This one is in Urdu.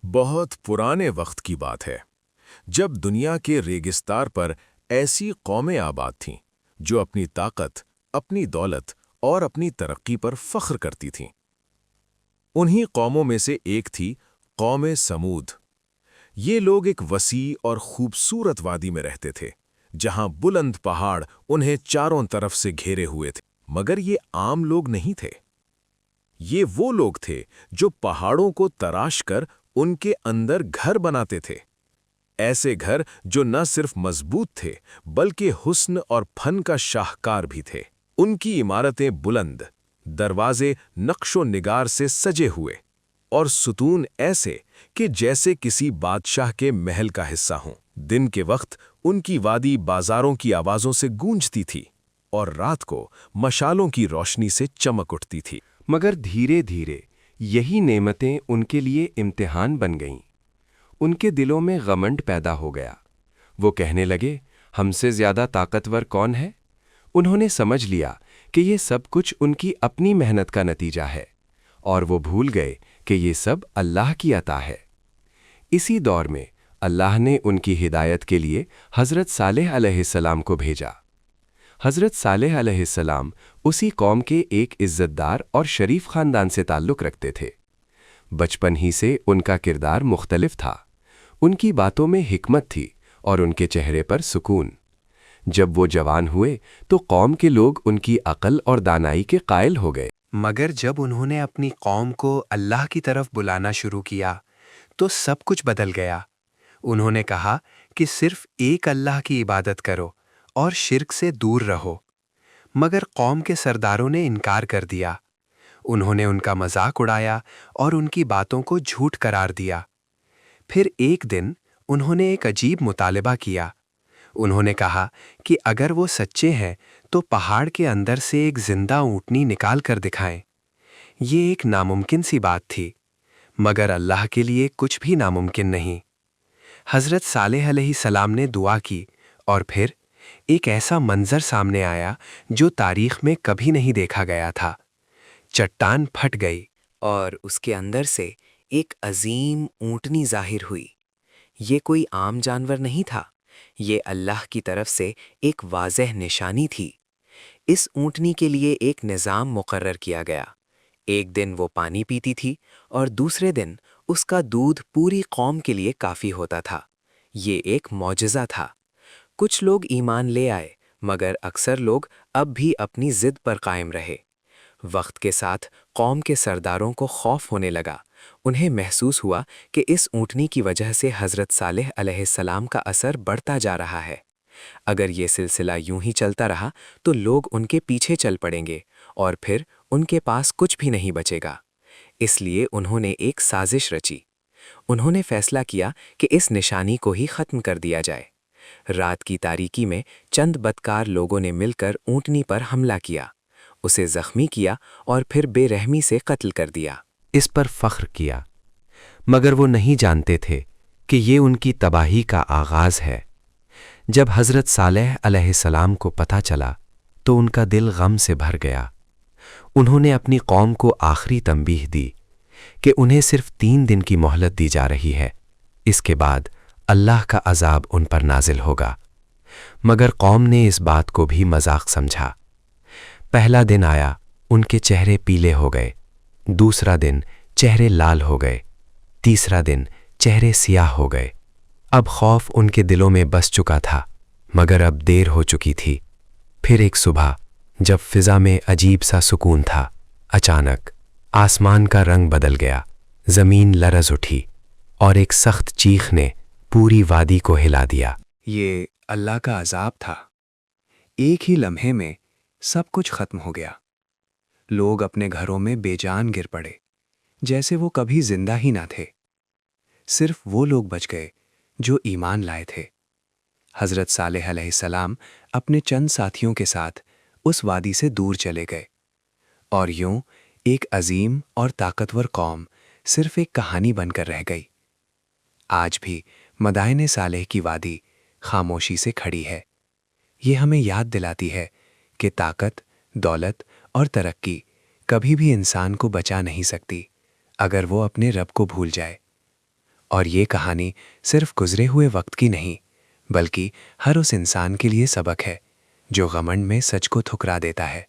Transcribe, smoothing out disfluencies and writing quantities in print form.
بہت پرانے وقت کی بات ہے جب دنیا کے ریگستار پر ایسی قومیں آباد تھیں جو اپنی طاقت، اپنی دولت اور اپنی ترقی پر فخر کرتی تھیں۔ انہی قوموں میں سے ایک تھی قوم سمود۔ یہ لوگ ایک وسیع اور خوبصورت وادی میں رہتے تھے جہاں بلند پہاڑ انہیں چاروں طرف سے گھیرے ہوئے تھے، مگر یہ عام لوگ نہیں تھے۔ یہ وہ لوگ تھے جو پہاڑوں کو تراش کر ان کے اندر گھر بناتے تھے، ایسے گھر جو نہ صرف مضبوط تھے بلکہ حسن اور فن کا شاہکار بھی تھے۔ ان کی عمارتیں بلند، دروازے نقش و نگار سے سجے ہوئے اور ستون ایسے کہ جیسے کسی بادشاہ کے محل کا حصہ ہوں۔ دن کے وقت ان کی وادی بازاروں کی آوازوں سے گونجتی تھی اور رات کو مشالوں کی روشنی سے چمک اٹھتی تھی۔ مگر دھیرے دھیرے یہی نعمتیں ان کے لیے امتحان بن گئیں۔ ان کے دلوں میں غمنڈ پیدا ہو گیا۔ وہ کہنے لگے، ہم سے زیادہ طاقتور کون ہے؟ انہوں نے سمجھ لیا کہ یہ سب کچھ ان کی اپنی محنت کا نتیجہ ہے، اور وہ بھول گئے کہ یہ سب اللہ کی عطا ہے۔ اسی دور میں اللہ نے ان کی ہدایت کے لیے حضرت صالح علیہ السلام کو بھیجا۔ حضرت صالح علیہ السلام اسی قوم کے ایک عزت دار اور شریف خاندان سے تعلق رکھتے تھے۔ بچپن ہی سے ان کا کردار مختلف تھا۔ ان کی باتوں میں حکمت تھی اور ان کے چہرے پر سکون۔ جب وہ جوان ہوئے تو قوم کے لوگ ان کی عقل اور دانائی کے قائل ہو گئے۔ مگر جب انہوں نے اپنی قوم کو اللہ کی طرف بلانا شروع کیا تو سب کچھ بدل گیا۔ انہوں نے کہا کہ صرف ایک اللہ کی عبادت کرو اور شرک سے دور رہو، مگر قوم کے سرداروں نے انکار کر دیا۔ انہوں نے ان کا مذاق اڑایا اور ان کی باتوں کو جھوٹ قرار دیا۔ پھر ایک دن انہوں نے ایک عجیب مطالبہ کیا۔ انہوں نے کہا کہ اگر وہ سچے ہیں تو پہاڑ کے اندر سے ایک زندہ اونٹنی نکال کر دکھائیں۔ یہ ایک ناممکن سی بات تھی، مگر اللہ کے لیے کچھ بھی ناممکن نہیں۔ حضرت صالح علیہ السلام نے دعا کی اور پھر ایک ایسا منظر سامنے آیا جو تاریخ میں کبھی نہیں دیکھا گیا تھا۔ چٹان پھٹ گئی اور اس کے اندر سے ایک عظیم اونٹنی ظاہر ہوئی۔ یہ کوئی عام جانور نہیں تھا، یہ اللہ کی طرف سے ایک واضح نشانی تھی۔ اس اونٹنی کے لیے ایک نظام مقرر کیا گیا۔ ایک دن وہ پانی پیتی تھی اور دوسرے دن اس کا دودھ پوری قوم کے لیے کافی ہوتا تھا۔ یہ ایک معجزہ تھا۔ کچھ لوگ ایمان لے آئے، مگر اکثر لوگ اب بھی اپنی ضد پر قائم رہے۔ وقت کے ساتھ قوم کے سرداروں کو خوف ہونے لگا۔ انہیں محسوس ہوا کہ اس اونٹنی کی وجہ سے حضرت صالح علیہ السلام کا اثر بڑھتا جا رہا ہے۔ اگر یہ سلسلہ یوں ہی چلتا رہا تو لوگ ان کے پیچھے چل پڑیں گے اور پھر ان کے پاس کچھ بھی نہیں بچے گا۔ اس لیے انہوں نے ایک سازش رچی۔ انہوں نے فیصلہ کیا کہ اس نشانی کو ہی ختم کر دیا جائے۔ رات کی تاریکی میں چند بدکار لوگوں نے مل کر اونٹنی پر حملہ کیا، اسے زخمی کیا اور پھر بے رحمی سے قتل کر دیا۔ اس پر فخر کیا، مگر وہ نہیں جانتے تھے کہ یہ ان کی تباہی کا آغاز ہے۔ جب حضرت صالح علیہ السلام کو پتہ چلا تو ان کا دل غم سے بھر گیا۔ انہوں نے اپنی قوم کو آخری تنبیہ دی کہ انہیں صرف 3 دن کی مہلت دی جا رہی ہے، اس کے بعد اللہ کا عذاب ان پر نازل ہوگا۔ مگر قوم نے اس بات کو بھی مذاق سمجھا۔ پہلا دن آیا، ان کے چہرے پیلے ہو گئے، دوسرا دن چہرے لال ہو گئے، تیسرا دن چہرے سیاہ ہو گئے۔ اب خوف ان کے دلوں میں بس چکا تھا، مگر اب دیر ہو چکی تھی۔ پھر ایک صبح جب فضا میں عجیب سا سکون تھا، اچانک آسمان کا رنگ بدل گیا، زمین لرز اٹھی اور ایک سخت چیخ نے پوری وادی کو ہلا دیا۔ یہ اللہ کا عذاب تھا۔ ایک ہی لمحے میں سب کچھ ختم ہو گیا۔ لوگ اپنے گھروں میں بے جان گر پڑے، جیسے وہ کبھی زندہ ہی نہ تھے۔ صرف وہ لوگ بچ گئے جو ایمان لائے تھے۔ حضرت صالح علیہ السلام اپنے چند ساتھیوں کے ساتھ اس وادی سے دور چلے گئے، اور یوں ایک عظیم اور طاقتور قوم صرف ایک کہانی بن کر رہ گئی۔ آج بھی مدائن صالح کی وادی خاموشی سے کھڑی ہے۔ یہ ہمیں یاد دلاتی ہے کہ طاقت، دولت اور ترقی کبھی بھی انسان کو بچا نہیں سکتی اگر وہ اپنے رب کو بھول جائے۔ اور یہ کہانی صرف گزرے ہوئے وقت کی نہیں بلکہ ہر اس انسان کے لیے سبق ہے جو غمنڈ میں سچ کو ٹھکرا دیتا ہے۔